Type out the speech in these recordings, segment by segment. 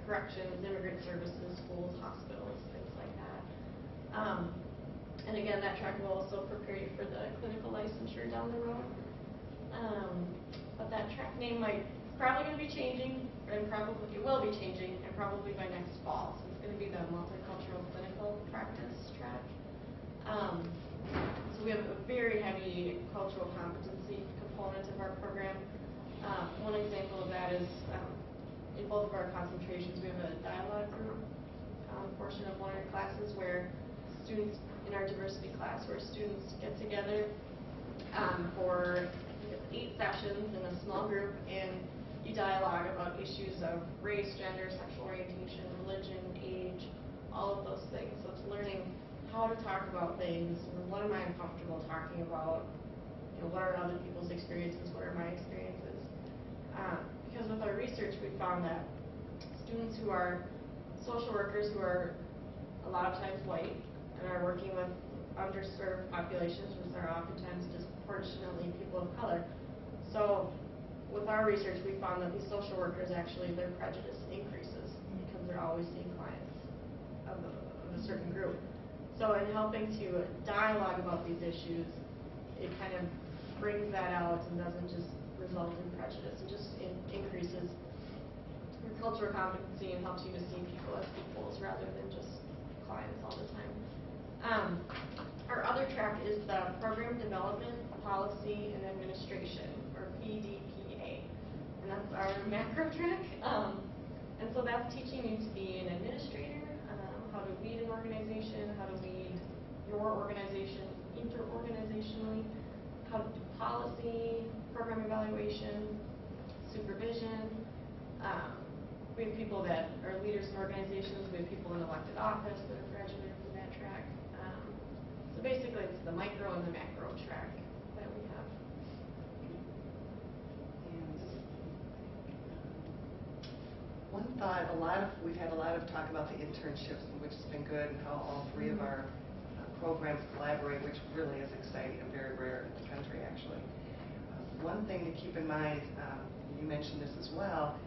corrections, immigrant services, schools, hospitals, things like that. And again, that track will also prepare you for the clinical licensure down the road. But that track name might probably going to be changing, and probably it will be changing, and probably by next fall. So it's going to be the multicultural clinical practice track. So we have a very heavy cultural competency component of our program. One example of that is in both of our concentrations, we have a dialogue group portion of one of our classes where students in our diversity class, where students get together for 8 sessions in a small group, and you dialogue about issues of race, gender, sexual orientation, religion, age, all of those things. So it's learning how to talk about things. What am I uncomfortable talking about? What are other people's experiences? What are my experiences? Because with our research, we found that students who are social workers, who are a lot of times white, and are working with underserved populations, which are oftentimes disproportionately people of color. So with our research, we found that these social workers, actually, their prejudice increases because they're always seeing clients of a certain group. So in helping to dialogue about these issues, it kind of brings that out and doesn't just result in prejudice. It just increases your cultural competency and helps you to see people as equals rather than just clients all the time. Our other track is the Program Development, Policy, and Administration, or PDPA. And that's our macro track. And so that's teaching you to be an administrator, how to lead an organization, how to lead your organization interorganizationally, how to do policy, program evaluation, supervision. We have people that are leaders in organizations. We have people in elected office that are graduated from that track. So basically, it's the micro and the macro track that we have. One thought, we've had a lot of talk about the internships, which has been good, and how all 3 of our programs collaborate, which really is exciting and very rare in the country, actually. One thing to keep in mind, you mentioned this as well,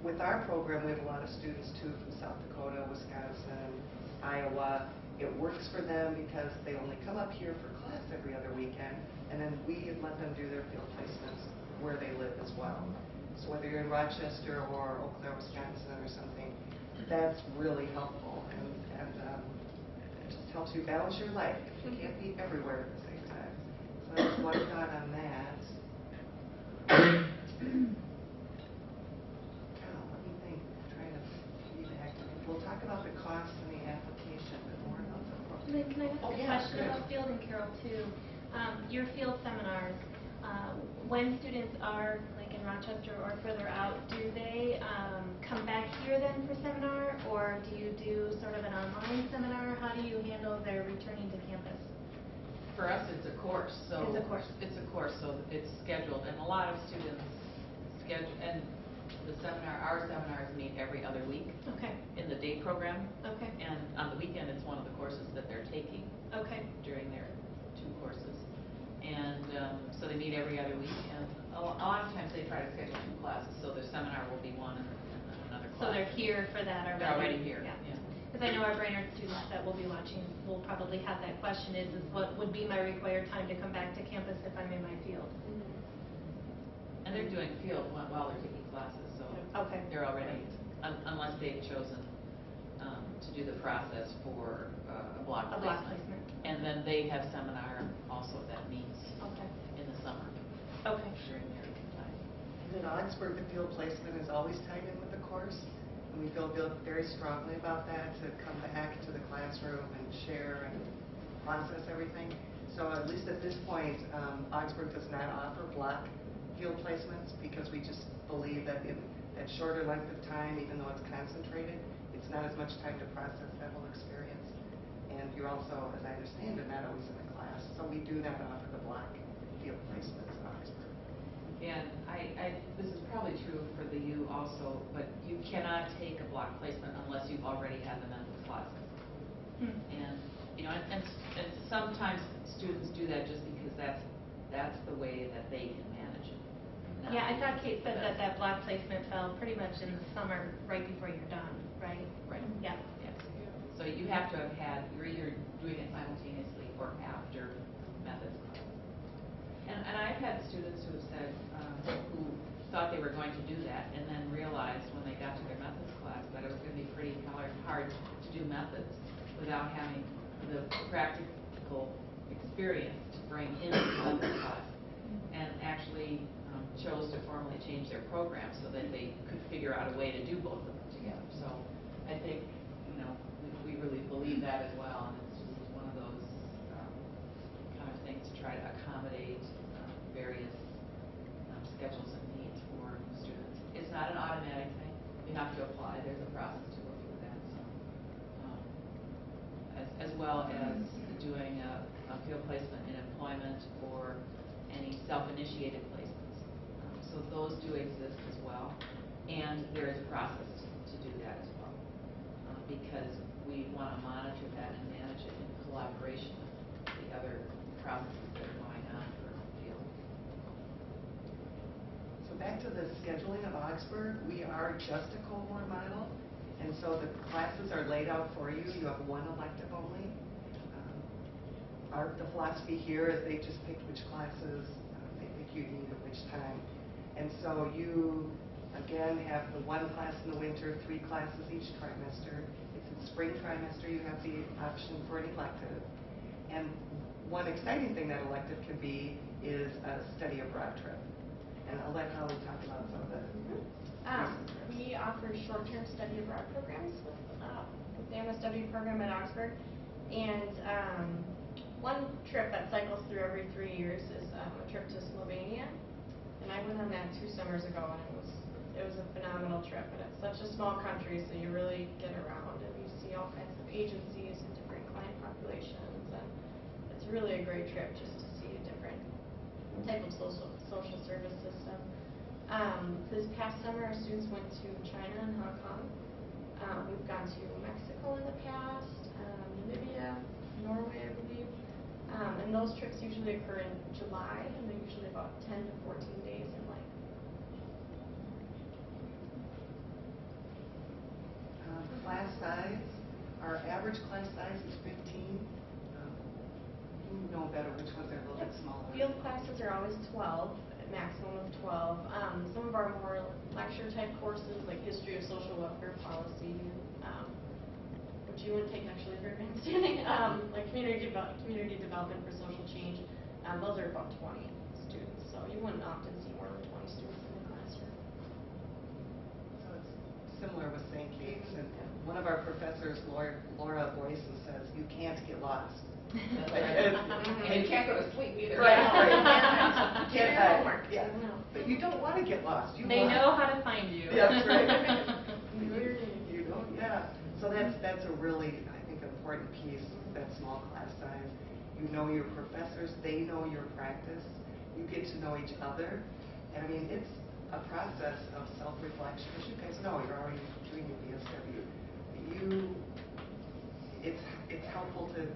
with our program, we have a lot of students, too, from South Dakota, Wisconsin, Iowa. It works for them because they only come up here for class every other weekend, and then we let them do their field placements where they live as well. So whether you're in Rochester or Eau Claire, Wisconsin or something, that's really helpful, and it just helps you balance your life. You can't be everywhere at the same time. So that's one thought on that. Let me think. I'm trying to feedback. We'll talk about the costs and the application, but more about the program. And then can I ask a question about field, and Carol too? Your field seminars, when students are like in Rochester or further out, do they come back here then for seminar, or do you do sort of an online seminar? How do you handle their returning to campus? For us, it's a course. So it's a course. It's a course, so it's scheduled, and a lot of students schedule. And our seminars meet every other week. Okay. In the day program. Okay. And on the weekend, it's one of the courses that they're taking. Okay. During their 2 courses, and so they meet every other week. And a lot of times they try to schedule 2 classes, so their seminar will be one and then another class. So they're here for that already. They're already here. Yeah. Because I know our Brainerd students that will be watching will probably have that question: is what would be my required time to come back to campus if I'm in my field? And they're doing field while they're taking classes, so okay. They're already, unless they've chosen to do the process for a block placement. And then they have seminar also that meets in the summer. Okay. During their time. And in Augsburg, the field placement is always tied in with the course, and we feel very strongly about that, to come back to the classroom and share and process everything. So at least at this point, Augsburg does not offer block field placements, because we just believe that in that shorter length of time, even though it's concentrated, it's not as much time to process that whole experience. And you're also, as I understand it, not always in the class. So we do not offer the block field placements in Augsburg. And this is probably true for the U also, but you cannot take a block placement unless you've already had them in the classes. And and sometimes students do that just because that's the way that they can manage it. Yeah, I thought Kate said that block placement fell pretty much in the summer, right before you're done, right? Right. Yeah. Yes. So you have to have had, you're either doing it simultaneously or after methods class. And I've had students who have said, who thought they were going to do that and then realized when they got to their methods class that it was going to be pretty hard to do methods without having the practical experience to bring into the methods class, and actually chose to formally change their program so that they could figure out a way to do both of them together. So I think, you know, we really believe that as well, and it's just one of those kind of things to try to accommodate various schedules and needs for students. It's not an automatic thing. You have to apply. There's a process to go through that. So, as well as doing a field placement in employment or any self-initiated placements. So those do exist as well, and there is a process to do that as well, because we want to monitor that and manage it in collaboration with the other processes that are going on for field. So back to the scheduling of Augsburg, we are just a cohort model, and so the classes are laid out for you. You have one elective only. The philosophy here is they just pick which classes they think you need at which time. And so you, again, have the one class in the winter, 3 classes each trimester. It's in spring trimester, you have the option for an elective. And one exciting thing that elective can be is a study abroad trip. And I'll let Holly talk about some of the We offer short-term study abroad programs with the MSW program at Augsburg. And one trip that cycles through every 3 years is a trip to Slovenia. And I went on that 2 summers ago, and it was a phenomenal trip. And it's such a small country, so you really get around and you see all kinds of agencies and different client populations. And it's really a great trip just to see a different type of social service system. This past summer, our students went to China and Hong Kong. We've gone to Mexico in the past, Namibia, Norway, I believe. And those trips usually occur in July, and they're usually about 10 to 14 days in length. Class size, our average class size is 15. You know better which ones are a little bit smaller. Field classes are always 12, a maximum of 12. Some of our more lecture-type courses, like History of Social Welfare Policy, which you wouldn't take actually for advanced standing, like Community Development for Social Change, those are about 20 students. So you wouldn't often see more than 20 students in the classroom. So it's similar with St. Kate's, and one of our professors, Laura Boyson, says you can't get lost. That's right. And you can't go to sleep either. Right. You can't hide. Homework. Yeah. But you don't want to get lost. They know how to find you. Yeah, that's right. You know, yeah. So that's a really, I think, important piece, that small class size. You know your professors, they know your practice, you get to know each other. And I mean, it's a process of self-reflection. As you guys know, you're already doing your BSW. It's helpful to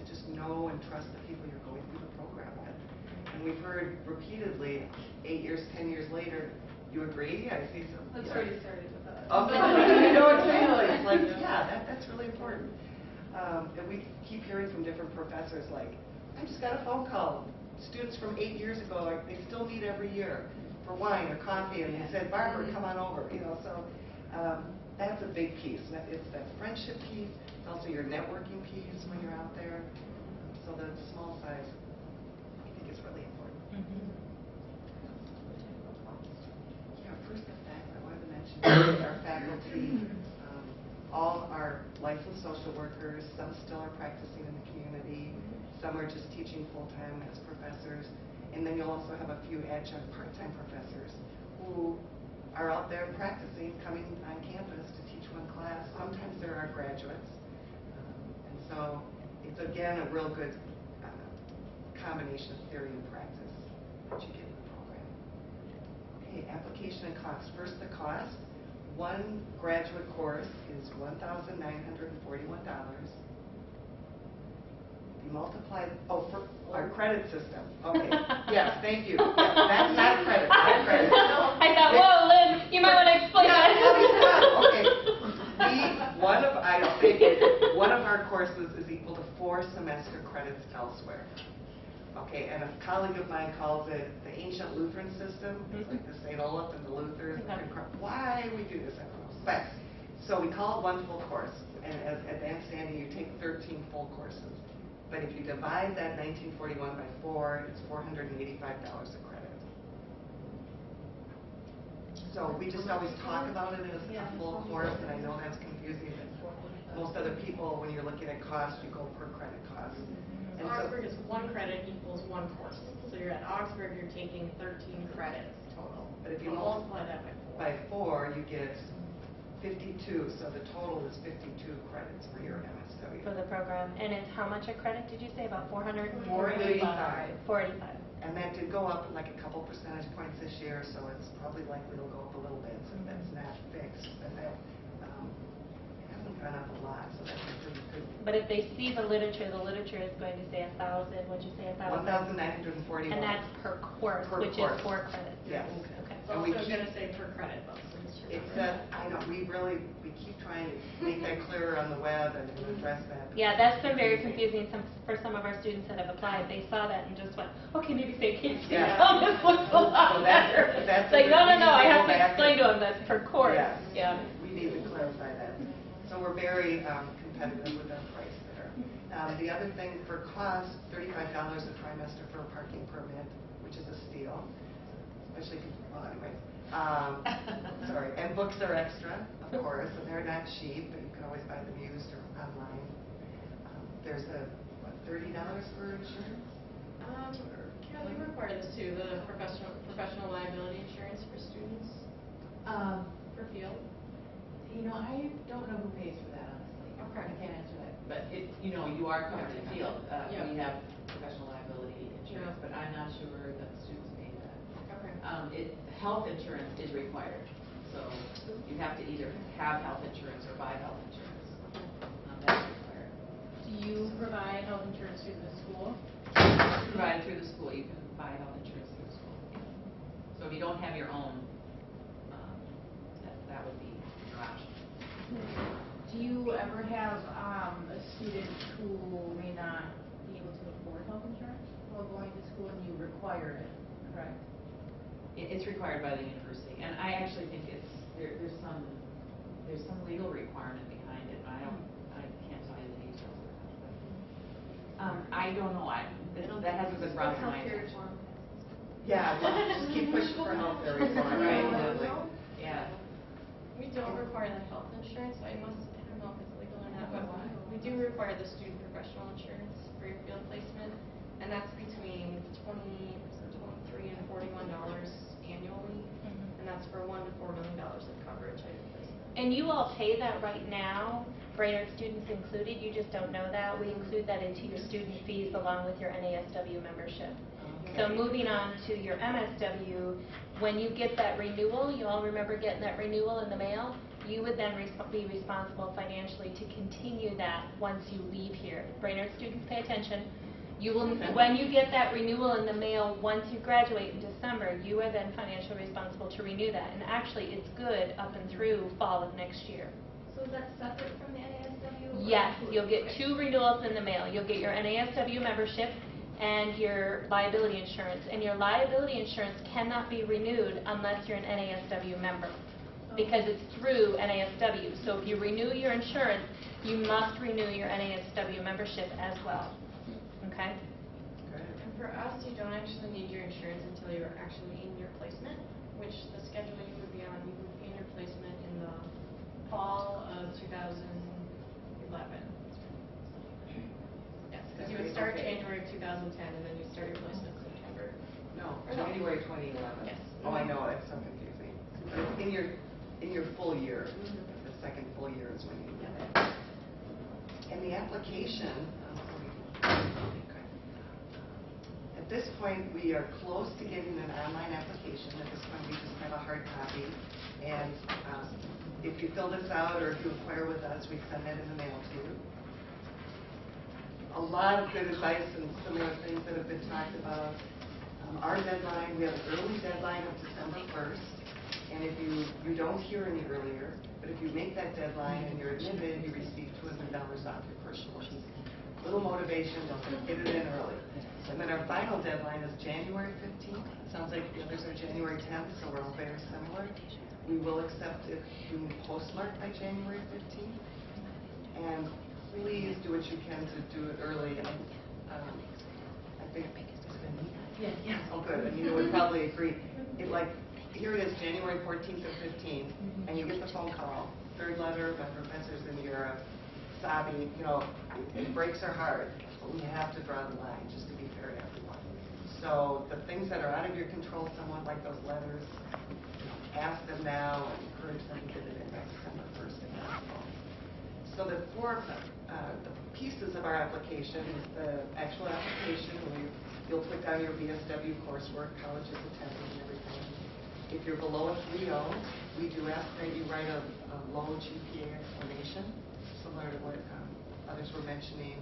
just know and trust the people you're going through the program with. And we've heard repeatedly, 8 years, 10 years later, you agree? I see some. That's where you started with us. Okay, you know exactly. It's like, yeah, that's really important. And we keep hearing from different professors, like, I just got a phone call. Students from 8 years ago, like, they still meet every year for wine or coffee, and they said, Barbara, come on over. You know, so that's a big piece. It's that friendship piece. It's also your networking piece when you're out there. So the small size, I think, is really important. Yeah, first the fact I wanted to mention our faculty, all our licensed social workers, some still are practicing in the community, some are just teaching full-time as professors, and then you'll also have a few adjunct part-time professors who are out there practicing, coming on campus to teach one class. Sometimes there are graduates, and so it's again a real good combination of theory and practice that you get in the program. Okay, application and cost. First, the cost. One graduate course is $1,941. You multiply, for our credit system. Okay, yes, thank you. Yes, that's not credit, not credit. I thought, whoa, Lynn, you might want to explain Okay, one of our courses is equal to 4 semester credits elsewhere. Okay, and a colleague of mine calls it the ancient Lutheran system. It's like the St. Olaf and the Luthers. Why we do this, I don't know. But, so we call it one full course. And as advanced standing, you take 13 full courses. But if you divide that 1941 by 4, it's $485 a credit. So we just always talk about it as a full course, and I know that's confusing. Most other people, when you're looking at cost, you go per credit cost. So Augsburg is 1 credit equals 1 course. So you're at Augsburg, you're taking 13 credits total. But if you multiply that by 4, you get 52, so the total is 52 credits for your MSW. For the program. And it's how much a credit did you say? About 400? 485. 485. And that did go up like a couple percentage points this year, so it's probably likely to go up a little bit, so that's not fixed. But that hasn't gone up a lot, so that's a pretty good. But if they see the literature is going to say 1,000. What'd you say? 1,000? 1,941. And that's per course, which course. is 4 credits. Yes. Okay. It's also going to say per credit though. So just It remember says, I know, we keep trying to make that clearer on the web and address that. Yeah, that's been very confusing for some of our students that have applied. They saw that and just went, okay, maybe say case Yeah. this looks a lot So better. that's It's like, no, I have to back explain and- to them that's per course. Yes. Yeah. We need to clarify that. So we're very competitive with our price there. The other thing for cost, $35 a trimester for a parking permit, which is a steal, especially, well, anyway. Sorry, and books are extra, of course, and they're not cheap, but you can always buy them used or online. There's $30 for insurance? Carol, you require this too, the professional liability insurance for students for field. I don't know who pays for that, honestly. Okay. I can't answer that. But you are covered in field. Yeah. We have professional liability insurance, Yeah. but I'm not sure that the students pay that. Okay. Health insurance is required, so you have to either have health insurance or buy health insurance. That's required. Do you provide health insurance through the school? Provided through the school, you can buy health insurance through the school. So if you don't have your own, that would be your option. Do you ever have a student who may not be able to afford health insurance while going to school and you require it, correct? It's required by the university, and I actually think there's some legal requirement behind it. I can't tell you the details of that. I don't know. That hasn't been brought to my attention. Yeah, well, just keep pushing for healthcare reform, right? Yeah. We don't require the health insurance, I don't know if it's legal or not, but we do require the student professional insurance for your field placement, and that's between $23 and $41 annually, and that's for $1 to $4 million of coverage at your placement. And you all pay that right now, Brainerd students included, you just don't know that. We include that into your student fees along with your NASW membership. So moving on to your MSW, when you get that renewal, you all remember getting that renewal in the mail, you would then be responsible financially to continue that once you leave here. Brainerd students, pay attention. You will, when you get that renewal in the mail, once you graduate in December, you are then financially responsible to renew that. And actually, it's good up and through fall of next year. So is that separate from the NASW? Yes, you'll get 2 renewals in the mail. You'll get your NASW membership and your liability insurance. And your liability insurance cannot be renewed unless you're an NASW member, because it's through NASW. So if you renew your insurance, you must renew your NASW membership as well. Okay? And for us, you don't actually need your insurance until you're actually in your placement, which the schedule you would be on, you would be in your placement in the fall of 2011. Yes, because you would start January of 2010, and then you start your placement in September. No, January 2011. Yes. Oh, I know, that's so confusing. But in your full year, the second full year is when you get it. And the application, at this point, we are close to getting an online application. At this point, we just have a hard copy. And if you fill this out or if you inquire with us, we send that in the mail to you. A lot of good advice and similar things that have been talked about. Our deadline, we have an early deadline of December 1st. And if you don't hear any earlier, but if you make that deadline and you're admitted, you receive $200 off your first course. Little motivation, get it in early. And then our final deadline is January 15th. Sounds like the others are January 10th, so we're all very similar. We will accept if you postmark by January 15th. And please do what you can to do it early. And, I think, is it Anita? Yes. Yes. Oh, good. Anita would probably agree. Here it is, January 14th or 15th, and you get the phone call. Third letter, my professor's in Europe, sobbing, it breaks her heart. But we have to draw the line, just to be fair to everyone. So the things that are out of your control, somewhat like those letters, ask them now and encourage them to get it in by December 1st if possible. So the pieces of our application is the actual application. You'll put down your MSW coursework, colleges attended, and everything. If you're below a 3.0, we do ask that you write a low GPA explanation, similar to what others were mentioning.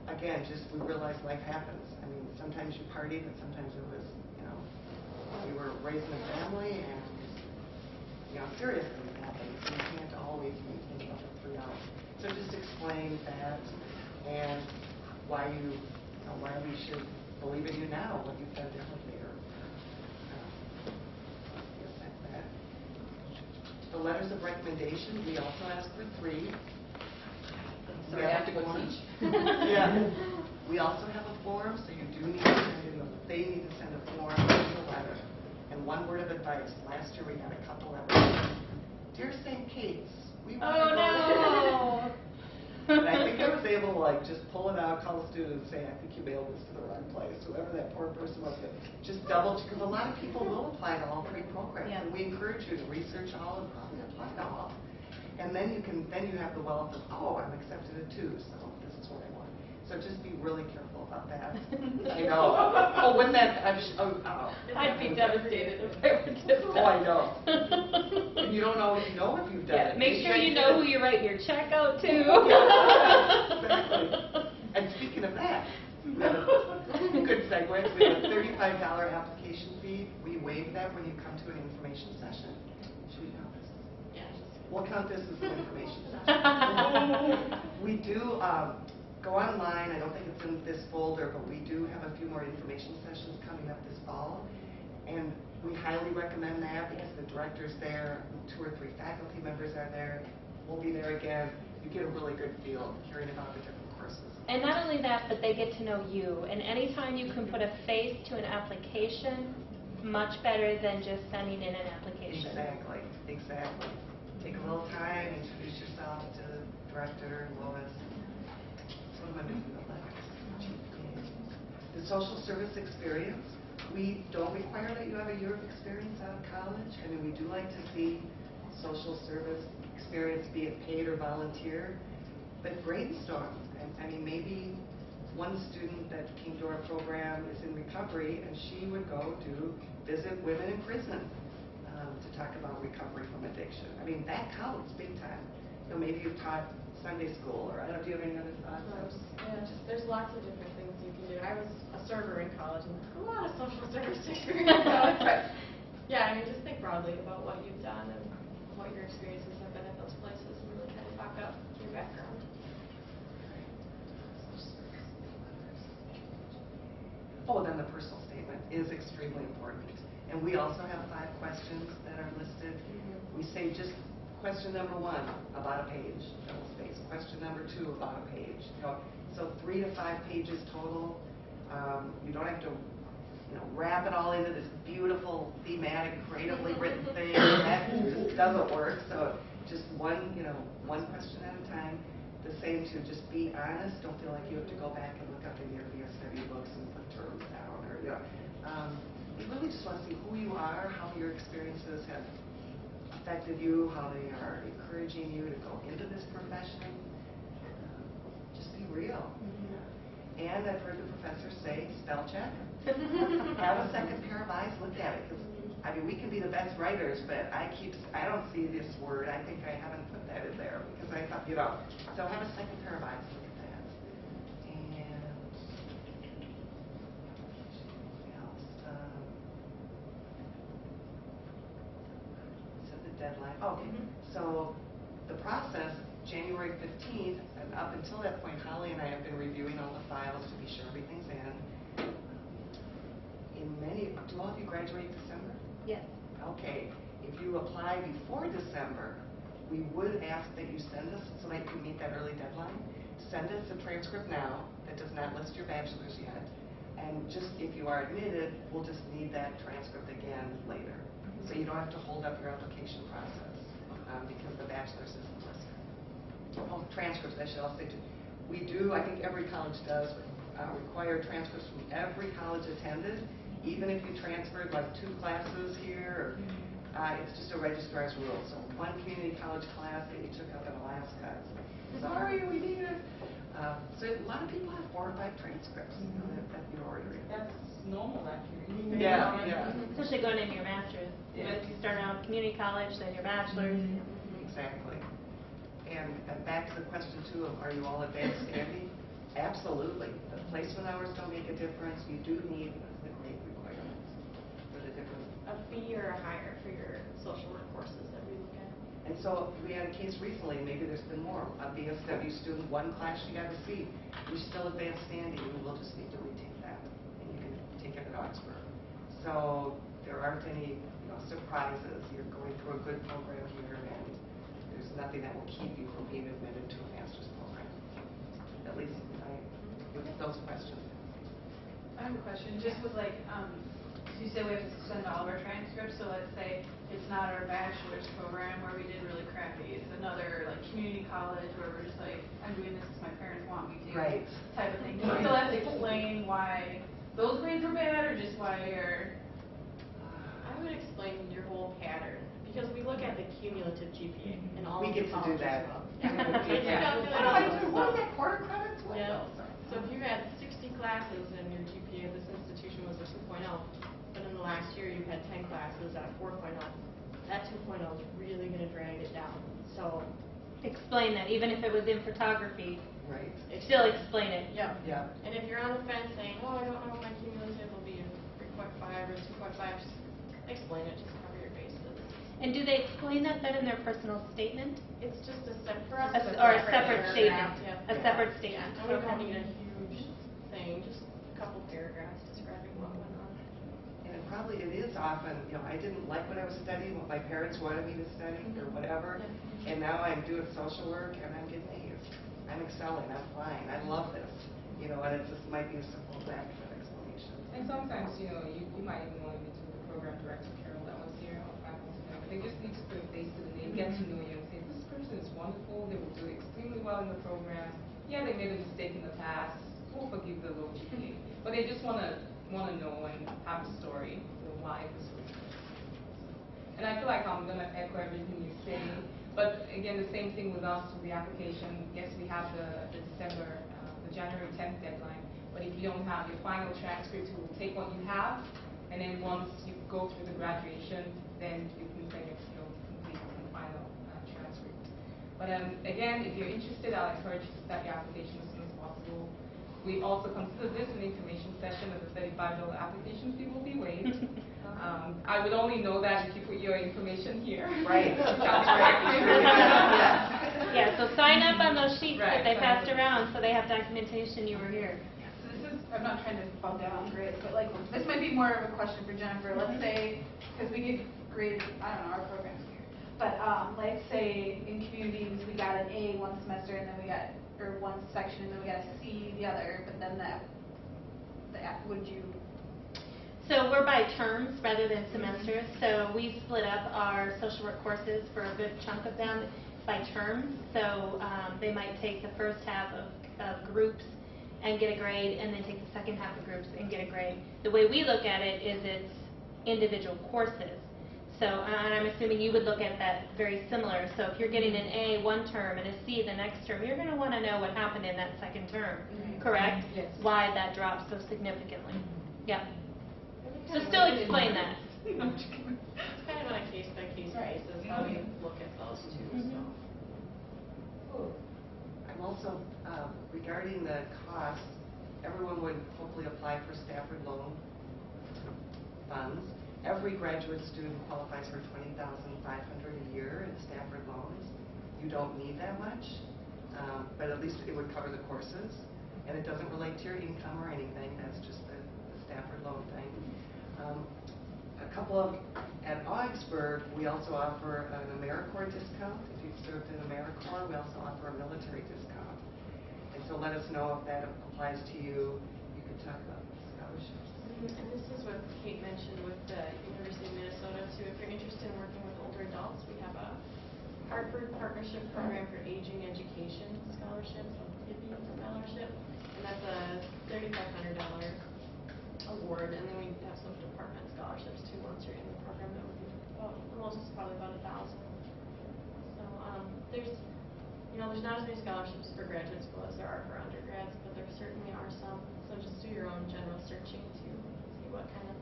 Again, we realize life happens. I mean, sometimes you partied, and sometimes it was, you were raising a family, and serious things happen. So you can't always maintain up a 3.0. So just explain that and why we should believe in you now, what you've done differently, or that. The letters of recommendation, we also ask for 3. So I have to go teach. Yeah. We also have a form, so you do need to send they need to send a form and a letter. And one word of advice. Last year we had a couple that were, Dear St. Kate's, we want to go. No! And I think I was able to just pull it out, call the student and say, I think you mailed this to the wrong place, whoever that poor person was. Just double check, because a lot of people will apply to all 3 programs. Yeah. And we encourage you to research all and probably apply to all. And then you have the wealth of, I'm accepted at 2, so this is what I want. So just be really careful about that. I know. Wouldn't that, I'd be devastated if I were to. I know. And you don't always know if you've done it. Make sure you know who you write your check out to. Exactly. And speaking of that, we have a good segue. We have a $35 application fee. We waive that when you come to an information session. Should we count this? Yeah. We'll count this as an information session. We do go online. I don't think it's in this folder, but we do have a few more information sessions coming up this fall. And we highly recommend that because the director's there, 2 or 3 faculty members are there. We'll be there again. You get a really good feel hearing about the different courses. And not only that, but they get to know you. And anytime you can put a face to an application, much better than just sending in an application. Exactly. Take a little time, introduce yourself to the director, Lois. What am I doing? The social service experience. We don't require that you have a year of experience out of college. I mean, we do like to see social service experience, be it paid or volunteer. But brainstorm. I mean, maybe one student that came to our program is in recovery, and she would go to visit women in prison to talk about recovery from addiction. I mean, that counts big time. Maybe you've taught Sunday school, or do you have any other thoughts? There's lots of different things you can do. I was a server in college and a lot of social service experience. But yeah, I mean, just think broadly about what you've done and what your experiences have been at those places and really kind of talk up your background. Then the personal statement is extremely important. And we also have 5 questions that are listed. We say just question number 1, about a page, double space. Question number 2, about a page. So 3 to 5 pages total. You don't have to wrap it all into this beautiful, thematic, creatively written thing. That just doesn't work. So just one question at a time. The same to just be honest. Don't feel like you have to go back and look up in your BSW books and put terms down. Or you really just want to see who you are, how your experiences have affected you, how they are encouraging you to go into this profession. Just be real. And I've heard the professor say, spell check. Have a second pair of eyes look at it. Because I mean, we can be the best writers, but I don't see this word. I think I haven't put that in there because I thought, So have a second pair of eyes look at that. And what else? Okay. So the process, January 15th, and up until that point, Holly and I have been reviewing all the files to be sure everything's in. Do all of you graduate December? Yes. Okay. If you apply before December, we would ask that you send us, so that you can meet that early deadline, send us a transcript now that does not list your bachelor's yet. And just if you are admitted, we'll just need that transcript again later. So you don't have to hold up your application process because the bachelor's isn't listed. Oh, transcripts, I should also say too. We do, I think every college does, require transcripts from every college attended, even if you transferred like 2 classes here. It's just a registrar's rule. So one community college class that you took up in Alaska, sorry, we need it. So a lot of people have 4 or 5 transcripts that you order. That's normal, actually. Yeah. Especially going into your master's. Yeah. You start out community college, then your bachelor's. Exactly. And back to the question too of are you all advanced standing? Absolutely. The placement hours don't make a difference. You do need the grade requirements for the different. A fee or a higher for your social work courses that we look at. And so we had a case recently, maybe there's been more, a BSW student, 1 class you got a C. You're still advanced standing, and we'll just need to retake that, and you can take it at Augsburg. So there aren't any surprises. You're going through a good program here, and there's nothing that will keep you from being admitted to a master's program. At least with those questions. I have a question, just with like, you say we have to send all of our transcripts, so let's say it's not our bachelor's program where we did really crappy, it's another like community college where we're just like, I'm doing this because my parents want me to, Right. type of thing. Do you still have to explain why those grades were bad, or just why you're... I would explain your whole pattern, because we look at the cumulative GPA and all We of get the to do colleges that. as well. Yeah. What What do I do? What is that, quarter credits? What Yeah. else? So if you had 60 classes and your GPA of this institution was a 2.0, but in the last year you had 10 classes at a 4.0, that 2.0 is really going to drag it down. So Explain that, even if it was in photography, Right. still explain it. yeah. Yeah. And if you're on the fence saying, oh, I don't know if my cumulative will be 3.5 or 2.5, just explain it, just cover your bases. And do they explain that then in their personal statement? It's just a separate, Or a separate statement? Yeah. A separate Yeah, statement? and we don't need a huge thing, just a couple paragraphs describing what went on. And it is often, I didn't like what I was studying, what my parents wanted me to study, or whatever, and now I'm doing social work, and I'm getting A's. I'm excelling, I'm flying, I love this, and it just might be a simple that explanation. And sometimes, you might even want to meet with the program director, Carol, that was here on faculty. They just need to put a face to the name, get to know you, and say, this person is wonderful, they will do extremely well in the program. Yeah, they made a mistake in the past, we'll forgive the low GPA. But they just want to know and have a story of why this was. And I feel like I'm going to echo everything you say. But again, the same thing with us with the application. Yes, we have the January 10th deadline. But if you don't have your final transcript, we will take what you have. And then once you go through the graduation, then you can say it's complete and final transcript. But again, if you're interested, I'll encourage you to start your application as soon as possible. We also consider this an information session, and the $35 application fee will be waived. I would only know that if you put your information here. Right. Yeah, so sign up on those sheets that Right, they sign passed up. around so they have documentation you were here. So this is, I'm not trying to bug down on grades, but like, this might be more of a question for Jennifer. Let's say, because we get grades, I don't know, our program's weird. But like say in communities, we got an A one semester and then we got, or one section and then we got a C the other, but then would you? So we're by terms rather than semesters. So we split up our social work courses for a good chunk of them by terms. So they might take the first half of groups and get a grade, and then take the second half of groups and get a grade. The way we look at it is it's individual courses. So, and I'm assuming you would look at that very similar. So if you're getting an A one term and a C the next term, you're going to want to know what happened in that second term, correct? Yes. Why that dropped so significantly. Yeah. So still explain that. It's kind of on a case-by-case basis how we look at those two. So. I'm also, regarding the cost, everyone would hopefully apply for Stafford loan funds. Every graduate student qualifies for $20,500 a year in Stafford loans. You don't need that much, but at least it would cover the courses, and it doesn't relate to your income or anything. That's just the Stafford loan thing. At Augsburg, we also offer an AmeriCorps discount. If you've served in AmeriCorps, we also offer a military discount. And so let us know if that applies to you. You can talk about scholarships. And this is what Kate mentioned with the University of Minnesota too. If you're interested in working with older adults, we have a Hartford Partnership Program for Aging Education Scholarship, HIPPY Scholarship, and that's a $3,500 award. And then we have some department scholarships too. Once you're in the program, that would be the most is probably about $1,000. So there's not as many scholarships for graduate school as there are for undergrads, but there certainly are some. So just do your own general searching to see what kind of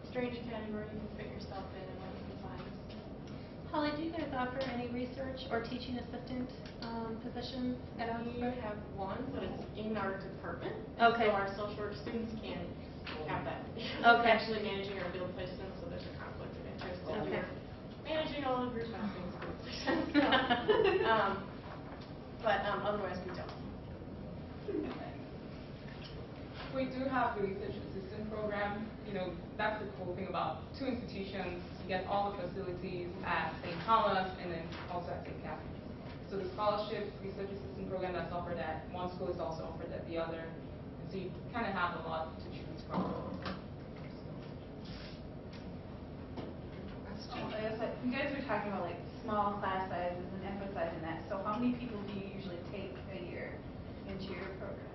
strange category you can fit yourself in and what you can find. Holly, do you guys offer any research or teaching assistant positions at We Augsburg? have one, but it's in our department. Okay. So our social work students can have that. Okay. We're actually managing our field placement, so there's a conflict of interest. And Okay. we're managing all of your staffing field placement. But otherwise we don't. We do have the research assistant program. That's the cool thing about two institutions. You get all the facilities at St. Thomas and then also at St. Catherine's. So the scholarship research assistant program that's offered at one school is also offered at the other. And so you kind of have a lot to choose from. I guess you guys were talking about like small class sizes and emphasizing that. So how many people do you usually take a year into your programs?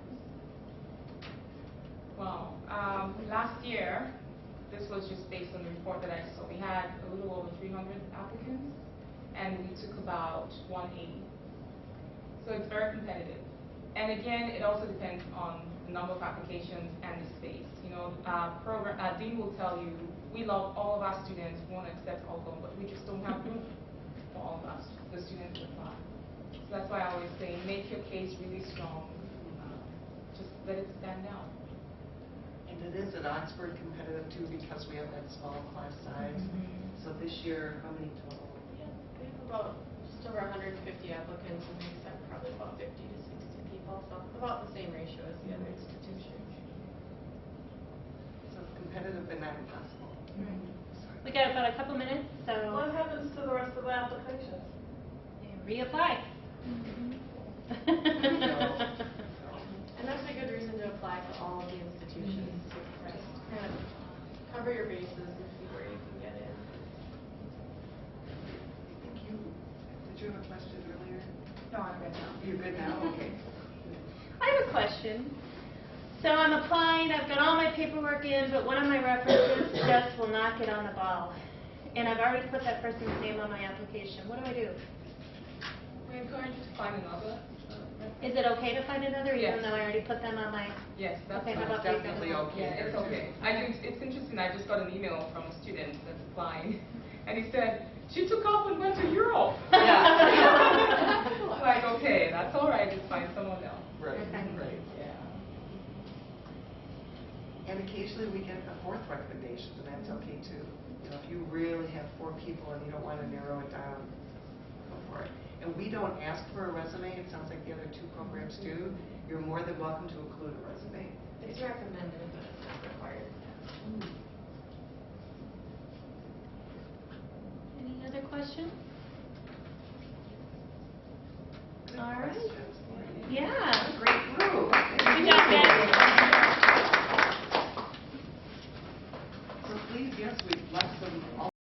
Well, last year, this was just based on the report that I saw. We had a little over 300 applicants, and we took about 180. So it's very competitive. And again, it also depends on the number of applications and the space. Dean will tell you, we love all of our students, we want to accept all of them, but we just don't have room for all of us, the students to apply. So that's why I always say, make your case really strong. Just let it stand out. And it is at Augsburg competitive too because we have that small class size. So this year, how many total? Yeah, we have about just over 150 applicants, and we accept probably about 50 to 60 people, so about the same ratio as the other institutions. So it's competitive but not impossible. We got about a couple minutes, so What happens to the rest of the applications? reapply. And that's a good reason to apply to all of the institutions, to just kind of cover your bases and see where you can get in. Did you have a question earlier? No, I'm good now. You're good now? Okay. I have a question. So I'm applying, I've got all my paperwork in, but one of my references just will not get on the ball. And I've already put that person's name on my application. What do I do? We encourage you to find another. Is it okay to find another, even Yes. though I already put them on my... Yes, that's Okay, how fine. about Definitely okay. Yeah, it's okay. It's interesting. I just got an email from a student that's applying, and he said she took off and went to Europe. Yeah. It's like, okay, that's all right. Just find someone else. Right, Okay. right. Yeah. And occasionally we get a fourth recommendation, and that's okay too. If you really have 4 people and you don't want to narrow it down, go for it. And we don't ask for a resume. It sounds like the other 2 programs do. You're more than welcome to include a resume. It's recommended, but it's not required. Any other questions? Good All right. questions. Yeah. Great group. Good job, guys. So please, yes, we've left them all.